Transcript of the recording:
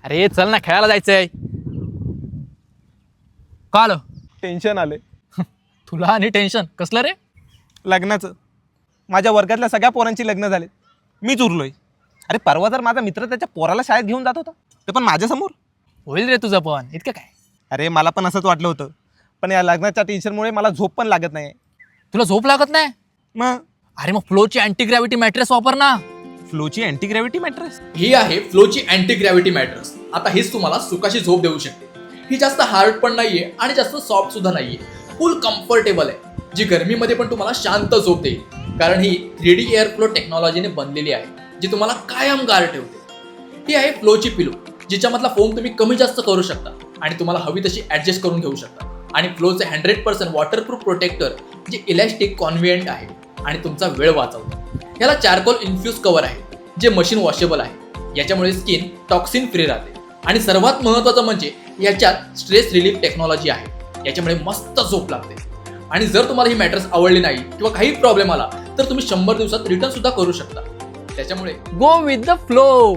अरे चल ना, खेळायला जायचंय. का आलं? टेन्शन आले. तुला आणि टेन्शन कसलं रे? लग्नाचं. माझ्या वर्गातल्या सगळ्या पोरांची लग्न झाले, मीच उरलोय. अरे परवा तर माझा मित्र त्याच्या पोराला शाळेत घेऊन जात होता, ते पण माझ्यासमोर. होईल रे तुझं पण, इतकं काय. अरे मला पण असंच वाटलं होतं, पण या लग्नाच्या टेन्शनमुळे मला झोप पण लागत नाही. तुला झोप लागत नाही? मग अरे मग फ्लोची अँटी ग्रॅव्हिटी मॅट्रेस वापर ना. फ्लोची अँटी ग्रॅव्हिटी मॅट्रेस? ही आहे फ्लोची अँटी ग्रॅव्हिटी मॅट्रेस. आता हीच तुम्हाला सुखाची झोप देऊ शकते. ही जास्त हार्ड पण नाहीये आणि जास्त सॉफ्ट सुद्धा नाहीये, फुल कम्फर्टेबल आहे, जी गरमीमध्ये पण तुम्हाला शांत झोप देईल. कारण ही 3D एअर फ्लो टेक्नॉलॉजीने बनलेली आहे, जी तुम्हाला कायम गार ठेवते. ही आहे फ्लोची पिलो, जिच्यामधला फोम तुम्ही कमी जास्त करू शकता आणि तुम्हाला हवी तशी ऍडजस्ट करून घेऊ शकता. आणि फ्लोचे 100% वॉटरप्रूफ प्रोटेक्टर, जे इलॅस्टिक कॉन्व्हियंट आहे आणि तुमचा वेळ वाचवतो. याला चारकोल इन्फ्यूज कव्हर आहे, जे मशीन वॉशेबल आहे. याच्यामुळे स्किन टॉक्सिन फ्री राहते आणि सर्वात महत्त्वाचं म्हणजे याच्यात स्ट्रेस रिलीफ टेक्नॉलॉजी आहे. याच्यामुळे मस्त झोप लागते. आणि जर तुम्हाला ही मॅट्रेस आवडली नाही किंवा काही प्रॉब्लेम आला तर तुम्ही 100 दिवसात रिटर्न सुद्धा करू शकता. त्याच्यामुळे गो विथ द फ्लो.